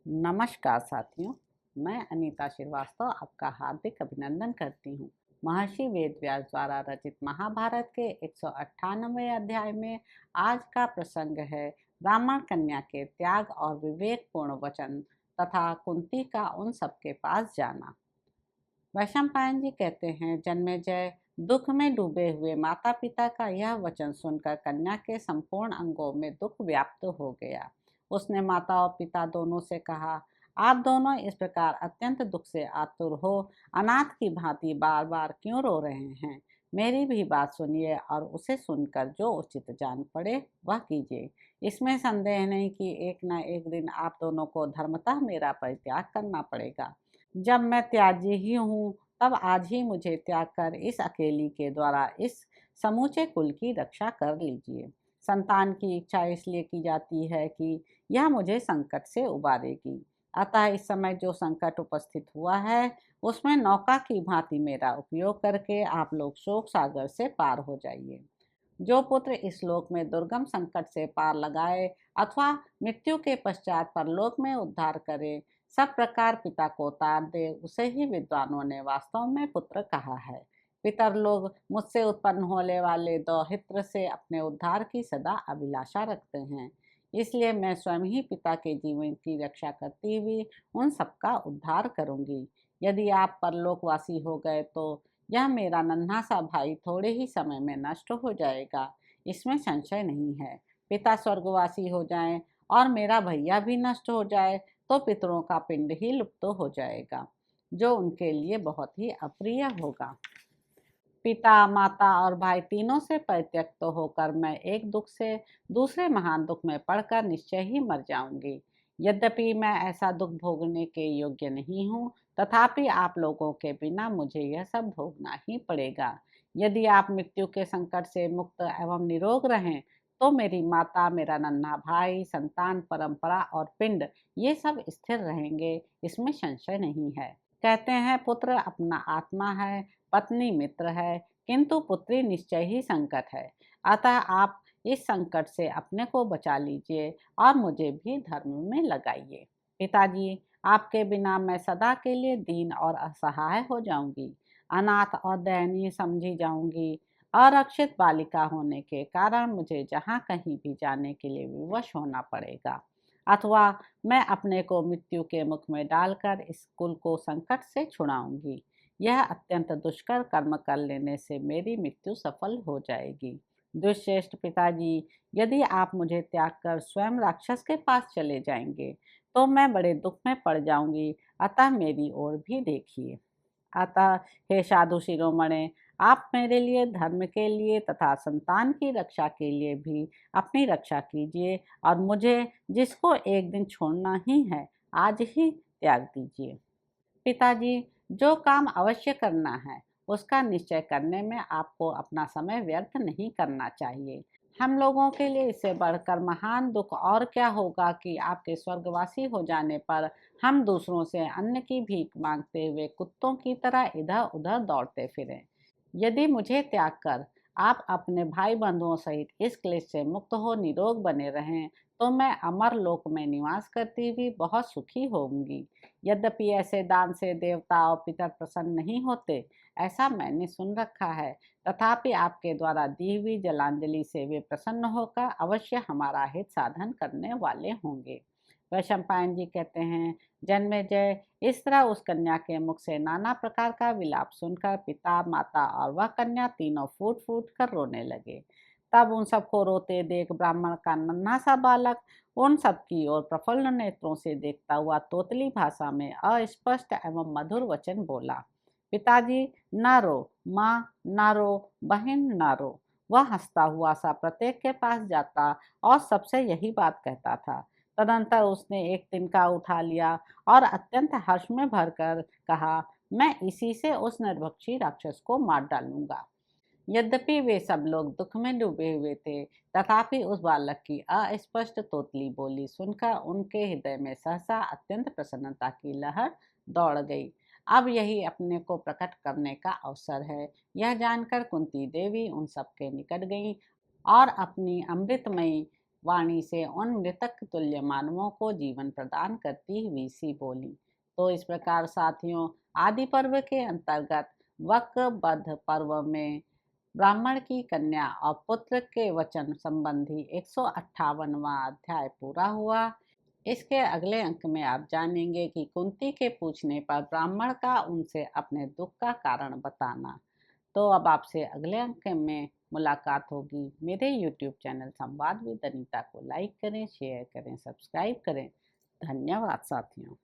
नमस्कार साथियों, मैं अनीता श्रीवास्तव आपका हार्दिक अभिनंदन करती हूँ। महर्षि वेदव्यास द्वारा रचित महाभारत के 198वें अध्याय में आज का प्रसंग है ब्राह्मण कन्या के त्याग और विवेकपूर्ण वचन तथा कुंती का उन सबके पास जाना। वैशंपायन जी कहते हैं, जन्मेजय, दुख में डूबे हुए माता पिता का यह वचन सुनकर कन्या के संपूर्ण अंगों में दुख व्याप्त हो गया। उसने माता और पिता दोनों से कहा, आप दोनों इस प्रकार अत्यंत दुख से आतुर हो अनाथ की भांति बार बार क्यों रो रहे हैं। मेरी भी बात सुनिए और उसे सुनकर जो उचित जान पड़े वह कीजिए। इसमें संदेह नहीं कि एक न एक दिन आप दोनों को धर्मतः मेरा परित्याग करना पड़ेगा। जब मैं त्याजी ही हूँ, तब आज ही मुझे त्याग कर इस अकेली के द्वारा इस समूचे कुल की रक्षा कर लीजिए। संतान की इच्छा इसलिए की जाती है कि यह मुझे संकट से उबारेगी। अतः इस समय जो संकट उपस्थित हुआ है, उसमें नौका की भांति मेरा उपयोग करके आप लोग शोक सागर से पार हो जाइए। जो पुत्र इस लोक में दुर्गम संकट से पार लगाए अथवा मृत्यु के पश्चात परलोक में उद्धार करे, सब प्रकार पिता को तार दे, उसे ही विद्वानों ने वास्तव में पुत्र कहा है। पितर लोग मुझसे उत्पन्न होने वाले दौहित्र से अपने उद्धार की सदा अभिलाषा रखते हैं। इसलिए मैं स्वयं ही पिता के जीवन की रक्षा करती हुई उन सबका उद्धार करूंगी। यदि आप परलोकवासी हो गए तो यह मेरा नन्हा सा भाई थोड़े ही समय में नष्ट हो जाएगा, इसमें संशय नहीं है। पिता स्वर्गवासी हो जाएं और मेरा भैया भी नष्ट हो जाए तो पितरों का पिंड ही लुप्त हो जाएगा, जो उनके लिए बहुत ही अप्रिय होगा। पिता, माता और भाई तीनों से परित्यक्त होकर मैं एक दुख से दूसरे महान दुख में पड़कर निश्चय ही मर जाऊंगी। यद्यपि मैं ऐसा दुख भोगने के योग्य नहीं हूँ, तथापि आप लोगों के बिना मुझे यह सब भोगना ही पड़ेगा। यदि आप मृत्यु के संकट से मुक्त एवं निरोग रहें, तो मेरी माता, मेरा नन्हा भाई, संतान परंपरा और पिंड ये सब स्थिर रहेंगे, इसमें संशय नहीं है। कहते हैं, पुत्र अपना आत्मा है, पत्नी मित्र है, किंतु पुत्री निश्चय ही संकट है। अतः आप इस संकट से अपने को बचा लीजिए और मुझे भी धर्म में लगाइए। पिताजी, आपके बिना मैं सदा के लिए दीन और असहाय हो जाऊंगी, अनाथ और दयनीय समझी जाऊंगी। अरक्षित बालिका होने के कारण मुझे जहाँ कहीं भी जाने के लिए विवश होना पड़ेगा, अथवा मैं अपने को मृत्यु के मुख में डालकर इस कुल को संकट से छुड़ाऊंगी। यह अत्यंत दुष्कर कर्म कर लेने से मेरी मृत्यु सफल हो जाएगी। दुष्श्रेष्ठ पिताजी, यदि आप मुझे त्याग कर स्वयं राक्षस के पास चले जाएंगे तो मैं बड़े दुख में पड़ जाऊंगी, अतः मेरी ओर भी देखिए। अतः हे साधु शिरोमणे, आप मेरे लिए, धर्म के लिए तथा संतान की रक्षा के लिए भी अपनी रक्षा कीजिए और मुझे, जिसको एक दिन छोड़ना ही है, आज ही त्याग दीजिए। पिताजी, जो काम अवश्य करना है उसका निश्चय करने में आपको अपना समय व्यर्थ नहीं करना चाहिए। हम लोगों के लिए इससे बढ़कर महान दुख और क्या होगा कि आपके स्वर्गवासी हो जाने पर हम दूसरों से अन्न की भीख मांगते हुए कुत्तों की तरह इधर उधर दौड़ते फिरें। यदि मुझे त्याग कर आप अपने भाई बंधुओं सहित इस क्लेश से मुक्त हो निरोग बने रहें, तो मैं अमर लोक में निवास करती हुई बहुत सुखी होंगी। यद्यपि ऐसे दान से देवता और पितर प्रसन्न नहीं होते, ऐसा मैंने सुन रखा है, तथापि आपके द्वारा दी हुई जलांजलि से वे प्रसन्न होकर अवश्य हमारा हित साधन करने वाले होंगे। वैशंपायन जी कहते हैं, जन्मेजय, इस तरह उस कन्या के मुख से नाना प्रकार का विलाप सुनकर पिता, माता और वह कन्या तीनों फूट फूट कर रोने लगे। तब उन सबको रोते देख ब्राह्मण का नन्हा सा बालक उन सबकी ओर प्रफुल्ल नेत्रों से देखता हुआ तोतली भाषा में अस्पष्ट एवं मधुर वचन बोला, पिताजी ना रो, माँ ना रो, बहन ना रो। वह हंसता हुआ सा प्रत्येक के पास जाता और सबसे यही बात कहता था। तदंतर उसने एक तिनका उठा लिया और अत्यंत हर्ष में भरकर कहा, मैं इसी से उस निर्भक्षी राक्षस को मार डालूंगा। यद्यपि वे सब लोग दुख में डूबे हुए थे, तथापि उस बालक की अस्पष्ट तोतली बोली सुनकर उनके हृदय में सहसा अत्यंत प्रसन्नता की लहर दौड़ गई। अब यही अपने को प्रकट करने का अवसर है, यह जानकर कुंती देवी उन सबके निकट गई और अपनी अमृतमयी वाणी से उन मृतक तुल्य मानवों को जीवन प्रदान करती हुई सी बोली। तो इस प्रकार साथियों, आदि पर्व के अंतर्गत वक्बद्ध पर्व में ब्राह्मण की कन्या और पुत्र के वचन संबंधी 158वां अध्याय पूरा हुआ। इसके अगले अंक में आप जानेंगे कि कुंती के पूछने पर ब्राह्मण का उनसे अपने दुख का कारण बताना। तो अब आपसे अगले अंक में मुलाकात होगी। मेरे YouTube चैनल संवाद विद अनीता को लाइक करें, शेयर करें, सब्सक्राइब करें। धन्यवाद साथियों।